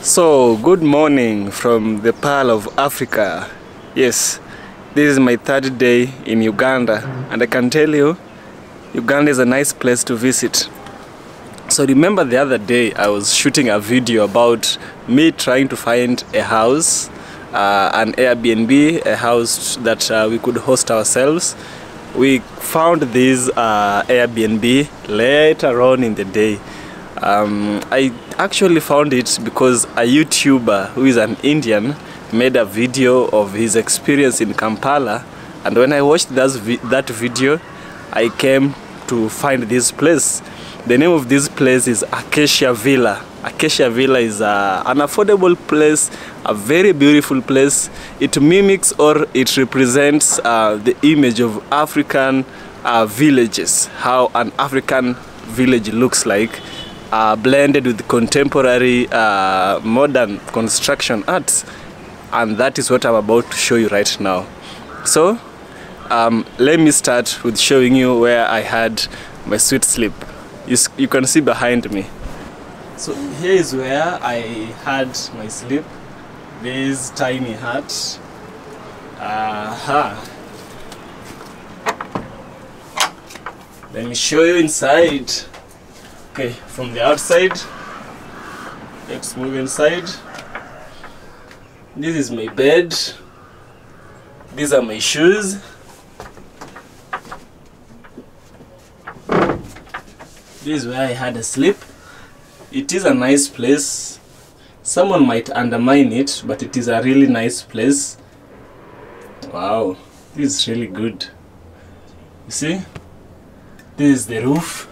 So, good morning from the Pearl of Africa. Yes, this is my third day in Uganda, and I can tell you, Uganda is a nice place to visit. So remember the other day I was shooting a video about me trying to find a house, an Airbnb, a house that we could host ourselves. We found this Airbnb later on in the day. I actually found it because a YouTuber who is an Indian made a video of his experience in Kampala, and when I watched that video, I came to find this place. The name of this place is Acacia Villa. Acacia Villa is an affordable place, a very beautiful place. It mimics or it represents the image of African villages, how an African village looks like, blended with contemporary modern construction arts, and that is what I'm about to show you right now. So let me start with showing you where I had my sweet sleep. You can see behind me. So here is where I had my sleep. This tiny hut. Let me show you inside. Okay, from the outside, let's move inside. This is my bed. These are my shoes. This is where I had a sleep. It is a nice place. Someone might undermine it, but it is a really nice place. Wow, this is really good. You see? This is the roof.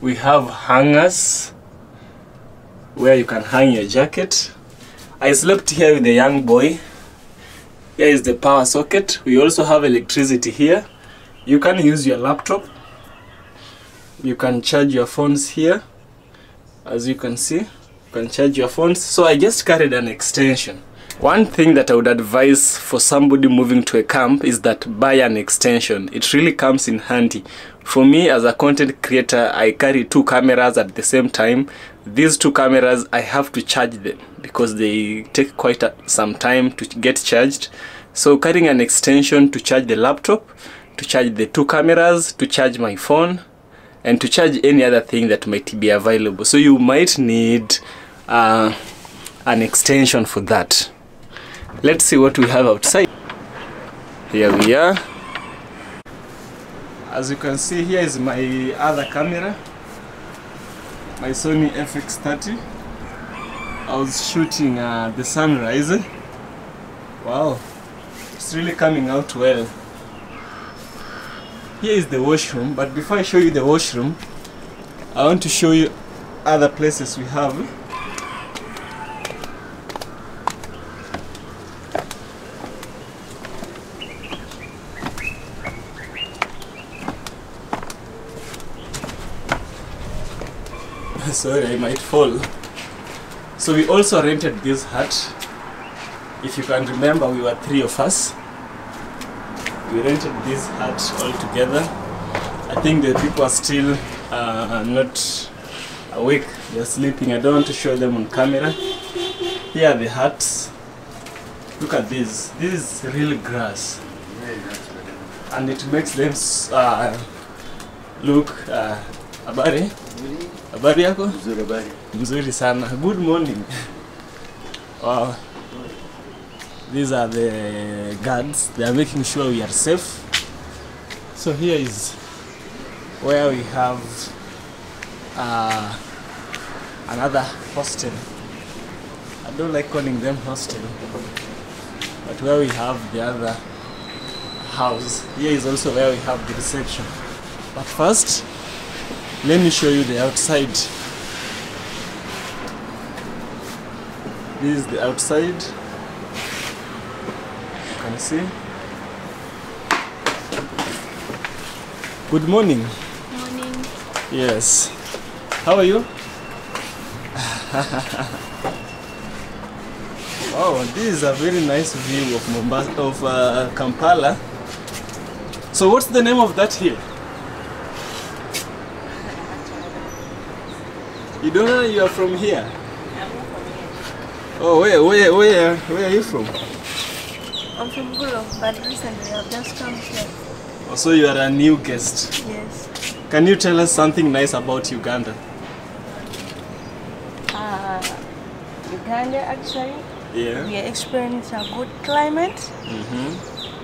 We have hangers where you can hang your jacket. I slept here with a young boy. Here is the power socket. We also have electricity here. You can use your laptop. You can charge your phones here. As you can see, you can charge your phones. So I just carried an extension. One thing that I would advise for somebody moving to a camp is that buy an extension. It really comes in handy. For me as a content creator, I carry 2 cameras at the same time. These 2 cameras, I have to charge them because they take quite some time to get charged. So carrying an extension to charge the laptop, to charge the 2 cameras, to charge my phone, and to charge any other thing that might be available. So you might need an extension for that. Let's see what we have outside. Here we are. As you can see, here is my other camera, my Sony FX30. I was shooting the sunrise. Wow, it's really coming out well. Here is the washroom, but before I show you the washroom, I want to show you other places we have. Sorry, I might fall. So we also rented this hut. If you can remember, we were 3 of us. We rented this hut all together. I think the people are still not awake. They're sleeping. I don't want to show them on camera. Here are the huts. Look at this. This is real grass. And it makes them look habari. Habari yako? Mzuri habari. Mzuri sana. Good morning. Wow. These are the guards. They are making sure we are safe. So here is where we have another hostel. I don't like calling them hostel, but where we have the other house. Here is also where we have the reception. But first, let me show you the outside. This is the outside. You can see. Good morning. Morning. Yes. How are you? Oh, this is a very nice view of Kampala. So what's the name of that hill? You don't know you are from here? Oh, where are you from? I'm from Gulu, but recently I've just come here. Oh, so you are a new guest. Yes. Can you tell us something nice about Uganda? Uganda actually, Yeah. we experience a good climate.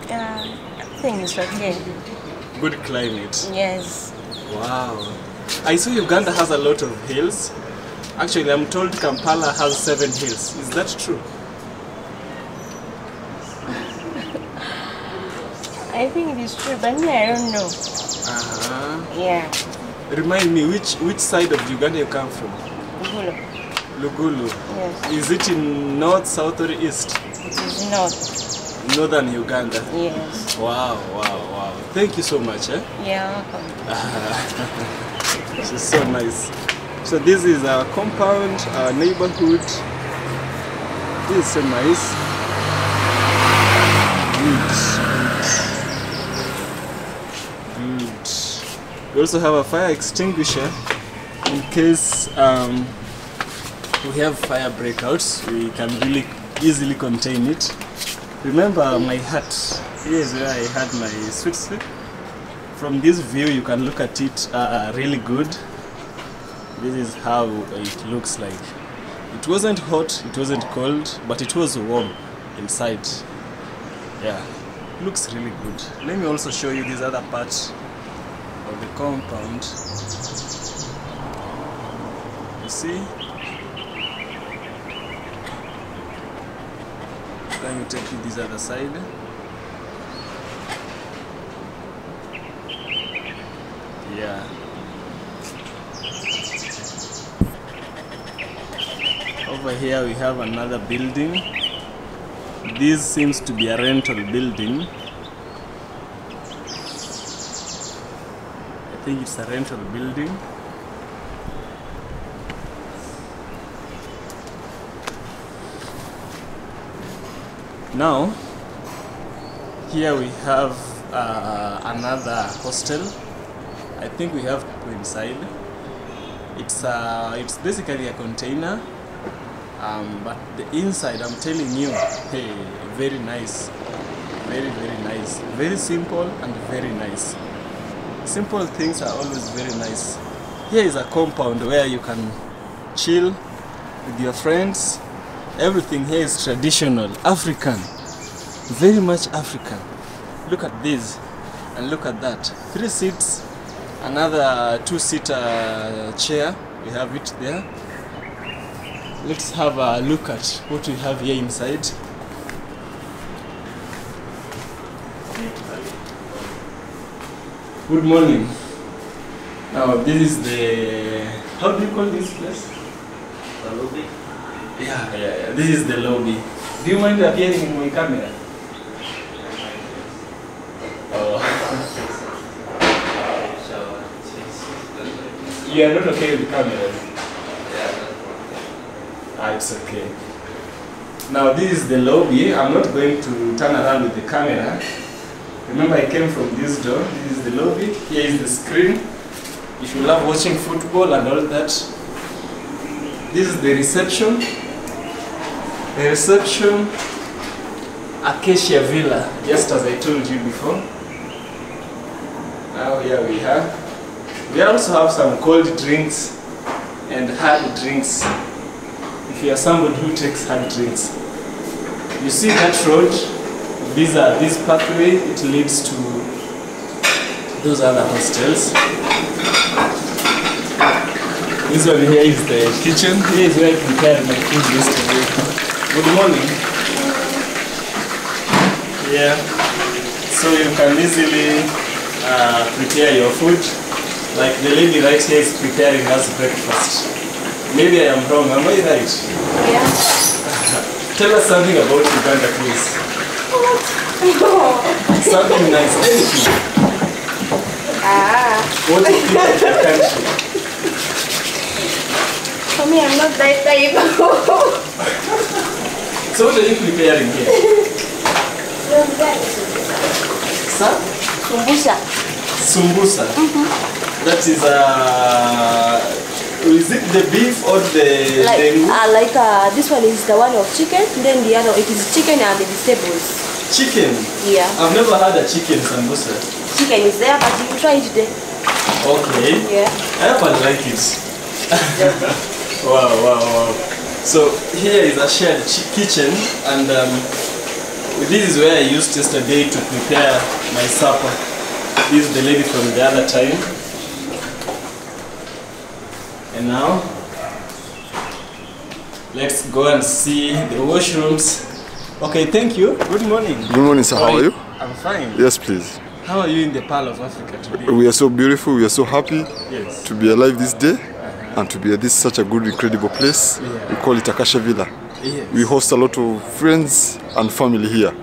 Everything is okay. Good climate. Yes. Wow. I saw Uganda has a lot of hills. Actually, I'm told Kampala has 7 hills. Is that true? I think it is true, but me, I don't know. Yeah. Remind me, which side of Uganda you come from? Gulu. Lugulu. Yes. Is it in north, south, or east? It is not. Northern Uganda. Yes. Wow. Thank you so much. Yeah, welcome. This is so nice. So this is our compound, our neighborhood. This is so nice. Good. We also have a fire extinguisher in case we have fire breakouts. We can really easily contain it. Remember my hut. Here is where I had my sweet sleep. From this view you can look at it really good. This is how it looks like. It wasn't hot, it wasn't cold, but it was warm inside. Yeah, looks really good. Let me also show you this other part of the compound. You see? Let me take you this other side. Yeah. Over here we have another building. This seems to be a rental building. I think it's a rental building. Now, here we have another hostel. I think we have to go inside. It's basically a container, but the inside, I'm telling you, hey, very nice, very nice, very simple and very nice. Simple things are always very nice. Here is a compound where you can chill with your friends. Everything here is traditional, African, very much African. Look at this and look at that. 3 seats. Another 2-seater chair, we have it there. Let's have a look at what we have here inside. Good morning. Now this is the, how do you call this place? The lobby? Yeah. This is the lobby. Do you mind appearing in my camera? You are not okay with the camera? Yeah. It's okay. Now this is the lobby. I'm not going to turn around with the camera. Remember I came from this door. This is the lobby. Here is the screen. If you love watching football and all that. This is the reception. The reception, Acacia Villa, just as I told you before. Now here we have. We also have some cold drinks and hard drinks. If you are somebody who takes hard drinks. You see that road? This pathway, it leads to those other hostels. This one here is the kitchen. Here is where I prepared my food yesterday. Good morning. Yeah. So you can easily prepare your food. Like the lady right here is preparing us breakfast. Maybe I am wrong, am I right? Yeah. Tell us something about Uganda, please. What? Something nice, anything. What do you think of the country? For me, I'm not that type. So what are you preparing here? Sir? Kumbusa. Sumbusa. That is Is it the beef or the this one is the one of chicken, then the other it is chicken and the vegetables. Chicken? Yeah. I've never had a chicken sambusa. Chicken is there, but you try it there. Okay. Yeah. I quite like it. Wow. So here is a shared kitchen, and this is where I used yesterday to prepare my supper. This is the lady from the other time. And now, let's go and see the washrooms. Okay, thank you. Good morning. Good morning, sir. How are you? I'm fine. Yes, please. How are you in the Pearl of Africa today? We are so beautiful. We are so happy Yes. to be alive this day and to be at this such a good, incredible place. Yeah. We call it Akasha Villa. Yes. We host a lot of friends and family here.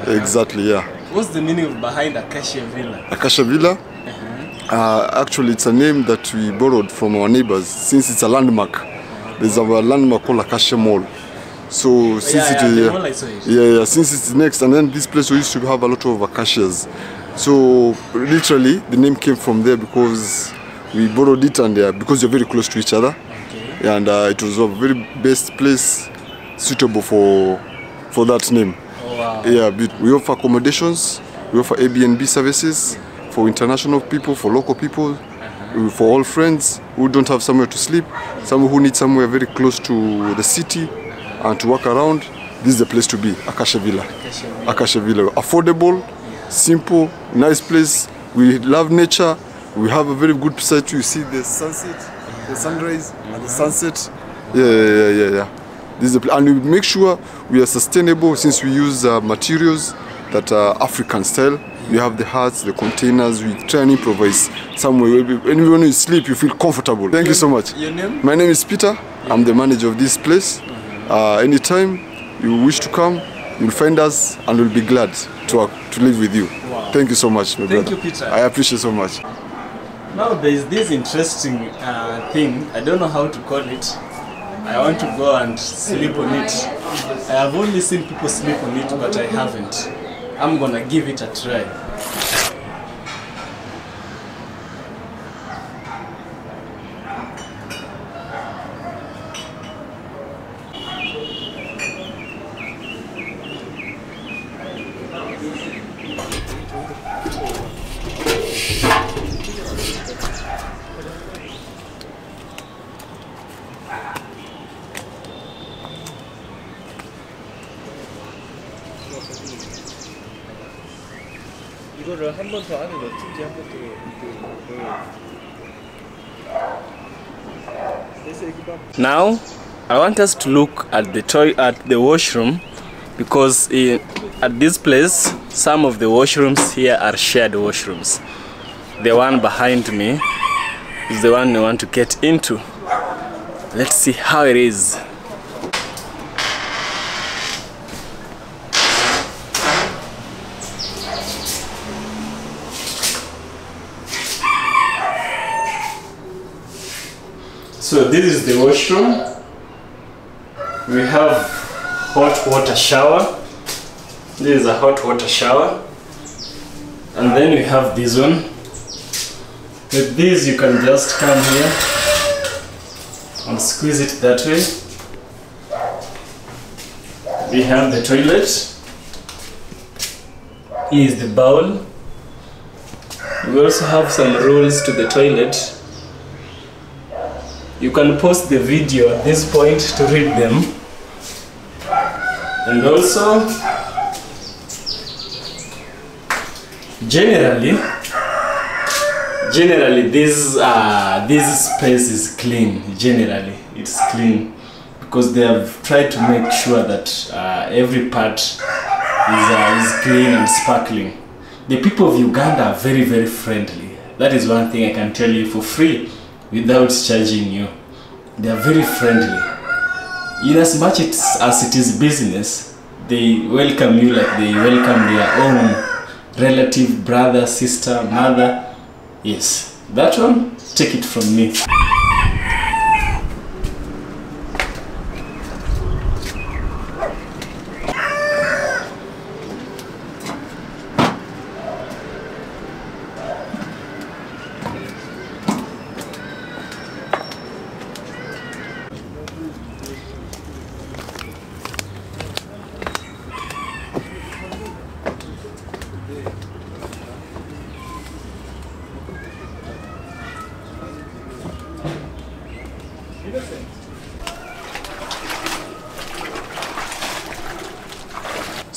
Exactly, yeah. What's the meaning behind Acacia Villa? Akasha Villa, actually it's a name that we borrowed from our neighbors since it's a landmark. There's a landmark called Akasha Mall. So since since it's next, and then this place we used to have a lot of acacias. So literally the name came from there because we borrowed it, and because you're very close to each other. Okay. And it was a very best place suitable for that name. Oh, wow. Yeah, we offer accommodations, we offer Airbnb services for international people, for local people, for all friends who don't have somewhere to sleep, some who need somewhere very close to the city and to walk around. This is the place to be, Akasha Villa. Akasha Villa. Affordable, simple, nice place. We love nature. We have a very good site. You see the sunset, the sunrise, and the sunset. Yeah. This is the and we make sure we are sustainable since we use materials that are African style. We have the huts, the containers. We try and improvise somewhere. And when you sleep, you feel comfortable. Thank you so much. Your name? My name is Peter. I'm the manager of this place. Anytime you wish to come, you'll find us, and we'll be glad to live with you. Wow. Thank you so much, my brother. Thank you, Peter. I appreciate so much. Now there is this interesting thing. I don't know how to call it. I want to go and sleep on it. I have only seen people sleep on it, but I haven't. I'm gonna give it a try. 이거를 한 번 더 안에 넣든지 한 번 더 Now, I want us to look at the washroom, because at this place, some of the washrooms here are shared washrooms. The one behind me is the one we want to get into. Let's see how it is. So this is the washroom. We have hot water shower. This is a hot water shower. And then we have this one. With this you can just come here and squeeze it that way. We have the toilet. Here is the bowl. We also have some rules to the toilet. You can pause the video at this point to read them. And also, generally this space is clean. Generally, it's clean because they have tried to make sure that every part is clean and sparkling. The people of Uganda are very, very friendly. That is one thing I can tell you for free, without charging you. They are very friendly. In as much as it is business, they welcome you like they welcome their own relative, brother, sister, mother. Yes, that one, take it from me.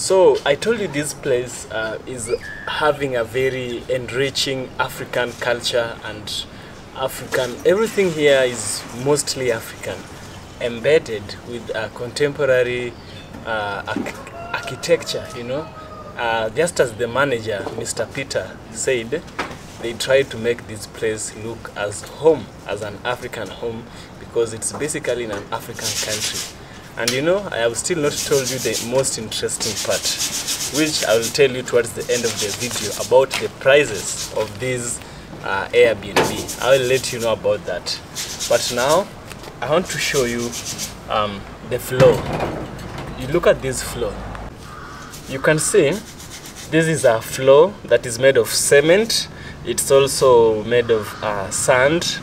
So I told you this place is having a very enriching African culture and everything here is mostly African, embedded with contemporary architecture, you know. Just as the manager, Mr. Peter, said, they tried to make this place look as home, as an African home, because it's basically in an African country. And you know, I have still not told you the most interesting part, which I will tell you towards the end of the video, about the prices of these Airbnb. I will let you know about that. But now, I want to show you the floor. You look at this floor. You can see, this is a floor that is made of cement. It's also made of sand.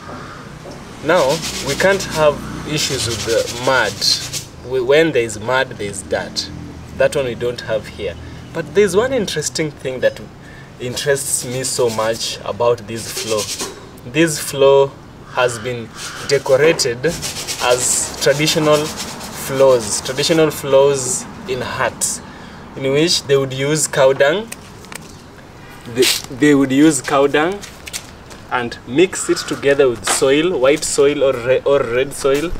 Now, we can't have issues with the mud. When there is mud, there is dirt. That one we don't have here. But there's one interesting thing that interests me so much about this floor. This floor has been decorated as traditional floors in huts, in which they would use cow dung. They would use cow dung and mix it together with soil, white soil or red soil.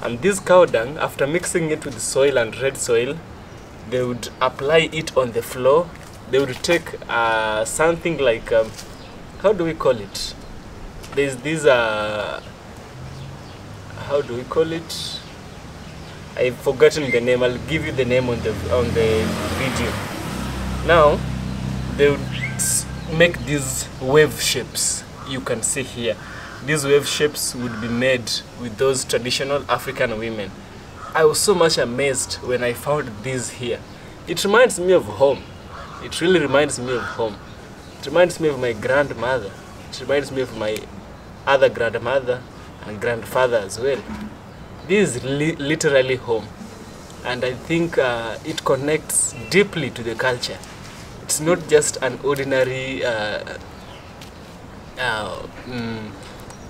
And this cow dung, after mixing it with soil and red soil, they would apply it on the floor. They would take something like, how do we call it? There's these, how do we call it? I've forgotten the name. I'll give you the name on the video. Now, they would make these wave shapes. You can see here. These wave shapes would be made with those traditional African women. I was so much amazed when I found this here. It reminds me of home. It really reminds me of home. It reminds me of my grandmother. It reminds me of my other grandmother and grandfather as well. This is literally home. And I think it connects deeply to the culture. It's not just an ordinary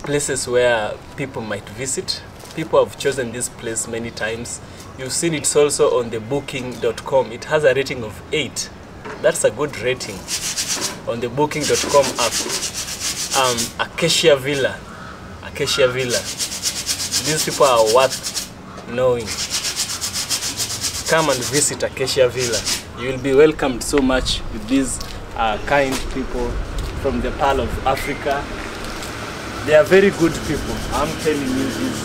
places where people might visit. People have chosen this place many times. You've seen it's also on the booking.com. It has a rating of 8. That's a good rating on the booking.com app. Acacia Villa. These people are worth knowing. Come and visit Acacia Villa. You will be welcomed so much with these kind people from the Pearl of Africa. They are very good people, I'm telling you this.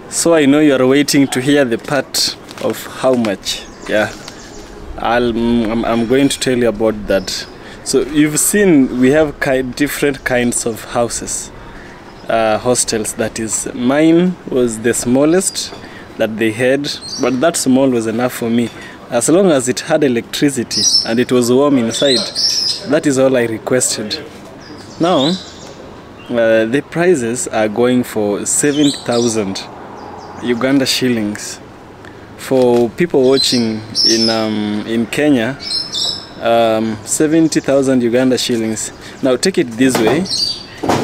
So I know you are waiting to hear the part of how much. Yeah, I'm going to tell you about that. So you've seen we have different kinds of houses. Hostels, that is. Mine was the smallest that they had, but that small was enough for me. As long as it had electricity and it was warm inside, that is all I requested. Now, the prices are going for 7,000 Uganda shillings. For people watching in Kenya, 70,000 Uganda shillings. Now take it this way.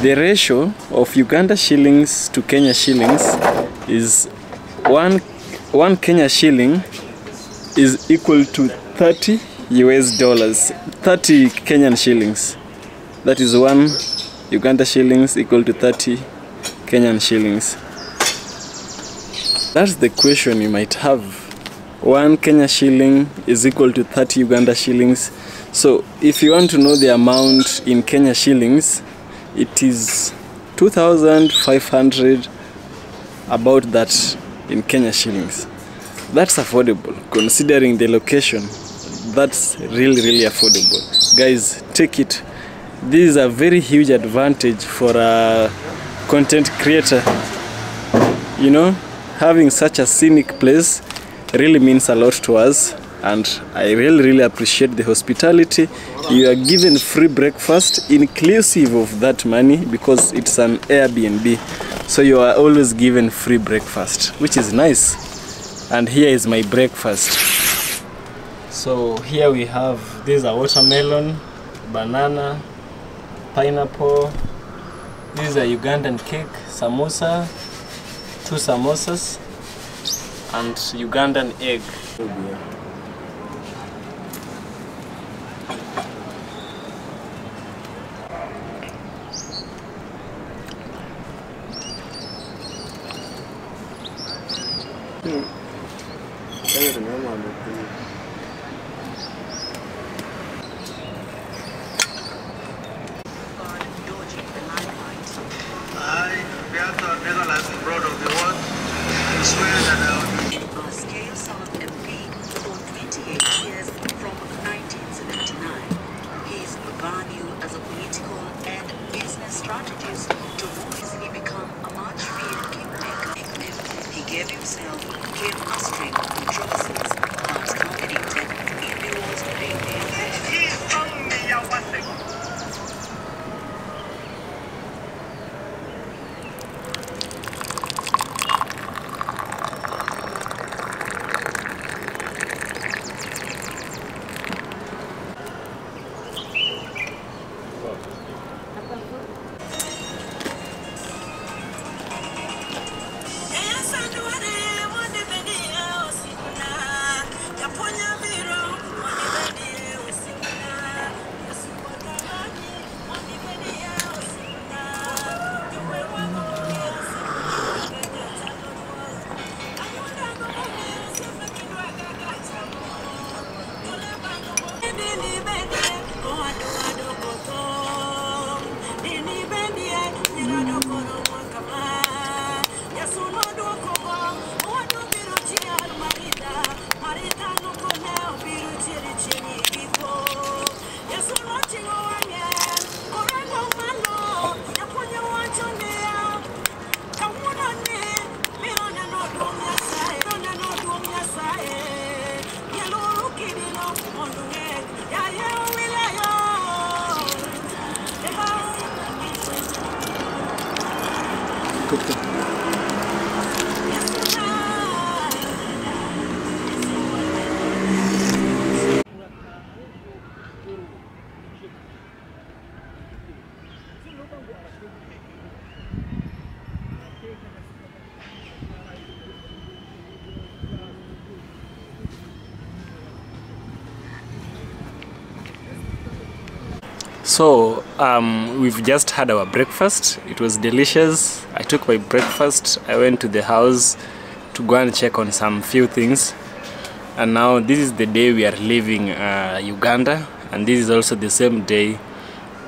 The ratio of Uganda shillings to Kenya shillings is one Kenya shilling is equal to 30 US dollars, 30 Kenyan shillings. That is 1 Uganda shillings equal to 30 Kenyan shillings. That's the question you might have. 1 Kenya shilling is equal to 30 Uganda shillings. So if you want to know the amount in Kenya shillings, it is 2,500, about that in Kenya shillings. That's affordable considering the location. That's really affordable. Guys, take it. This is a very huge advantage for a content creator. You know, having such a scenic place really means a lot to us, and I really appreciate the hospitality. You are given free breakfast inclusive of that money because it's an Airbnb, so you are always given free breakfast, which is nice. And here is my breakfast. So here we have, there's a watermelon, banana, pineapple. This is a Ugandan cake, samosa, 2 samosas, and Ugandan egg. Our scale son MP for 28 years from 1979. He's valued as a political and business strategist to more easily become a much-feared kingmaker. He gave us strength of controversies, but culminated in the world's So we've just had our breakfast. It was delicious. I took my breakfast. I went to the house to go and check on some few things. And now this is the day we are leaving Uganda, and this is also the same day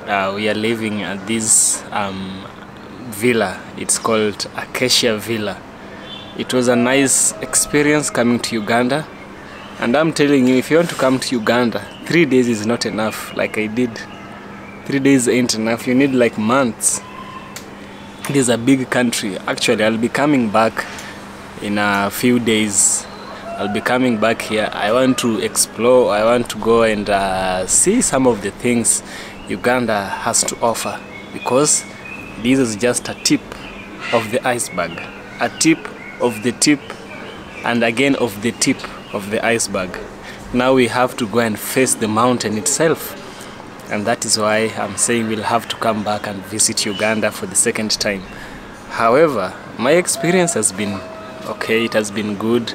we are leaving at this villa. It's called Acacia Villa. It was a nice experience coming to Uganda, and I'm telling you, if you want to come to Uganda, 3 days is not enough like I did. 3 days ain't enough, you need like months. It is a big country. Actually, I'll be coming back in a few days. I'll be coming back here. I want to explore, I want to go and see some of the things Uganda has to offer, because this is just a tip of the iceberg. A tip of the tip, and again of the tip of the iceberg. Now we have to go and face the mountain itself. And that is why I'm saying we'll have to come back and visit Uganda for the second time. However, my experience has been okay, it has been good.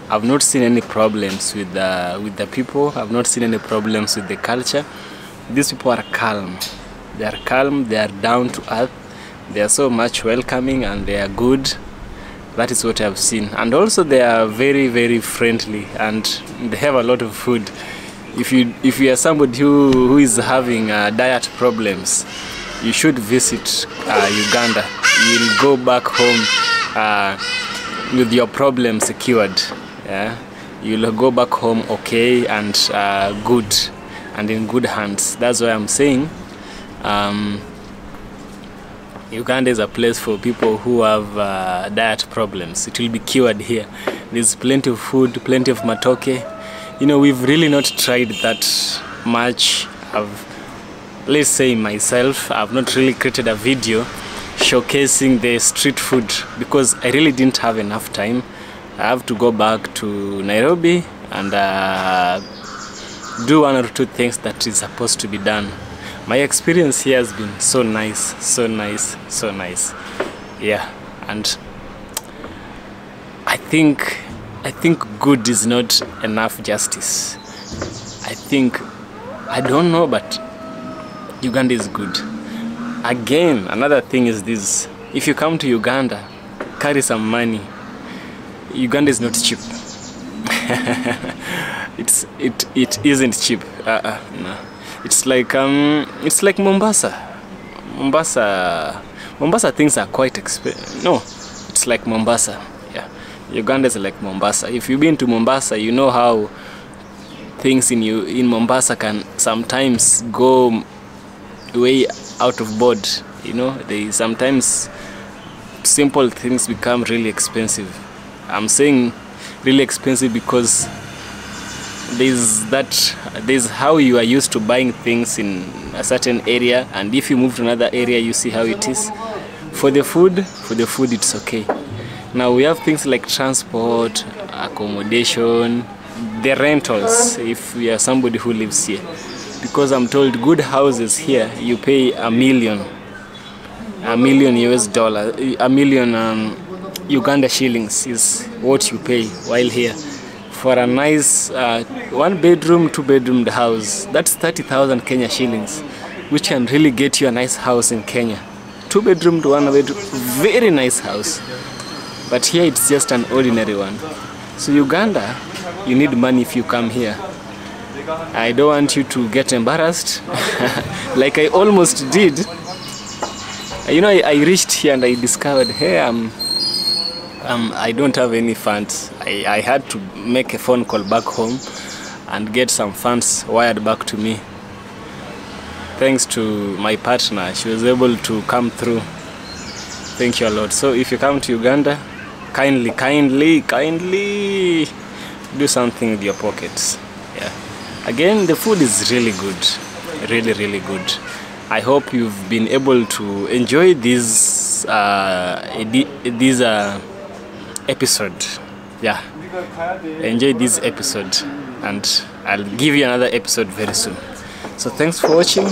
I've not seen any problems with the people. I've not seen any problems with the culture. These people are calm. They are calm, they are down to earth. They are so much welcoming and they are good. That is what I've seen. And also they are very, very friendly, and they have a lot of food. If you are somebody who is having diet problems, you should visit Uganda. You'll go back home with your problem secured. Yeah? You'll go back home okay and good, and in good hands. That's why I'm saying Uganda is a place for people who have diet problems. It will be cured here. There's plenty of food, plenty of matoke. You know, we've really not tried that much. Let's say myself, I've not really created a video showcasing the street food because I really didn't have enough time. I have to go back to Nairobi and do one or two things that is supposed to be done. My experience here has been so nice, so nice, so nice. Yeah, and I think good is not enough justice. I don't know, but Uganda is good. Again, another thing is this: if you come to Uganda, carry some money. Uganda is not cheap. It isn't cheap. No. It's like Mombasa. Mombasa things are quite expensive. No, it's like Mombasa. Yeah, Uganda is like Mombasa. If you've been to Mombasa, you know how things in Mombasa can sometimes go way out of board. You know, they sometimes simple things become really expensive. I'm saying really expensive because there's how you are used to buying things in a certain area, and if you move to another area, you see how it is. For the food it's okay. Now we have things like transport, accommodation, the rentals, if you are somebody who lives here, because I'm told good houses here you pay $1 million US dollar, $1 million Uganda shillings is what you pay while here. For a nice 1 bedroom, 2 bedroom house, that's 30,000 Kenya shillings, which can really get you a nice house in Kenya. 2 bedroom to 1 bedroom, very nice house. But here it's just an ordinary one. So Uganda, you need money if you come here. I don't want you to get embarrassed, like I almost did. You know, I reached here and I discovered, hey, I don't have any funds. I had to make a phone call back home and get some funds wired back to me. Thanks to my partner, she was able to come through. Thank you a lot. So if you come to Uganda, kindly do something with your pockets. Yeah. Again, the food is really good, really good. I hope you've been able to enjoy this episode. Yeah, enjoy this episode, and I'll give you another episode very soon. So thanks for watching.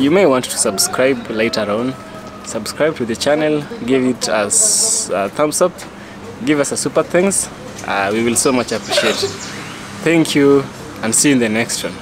You may want to subscribe later on. Subscribe to the channel, give it a thumbs up, give us a super thanks. We will so much appreciate. Thank you, and see you in the next one.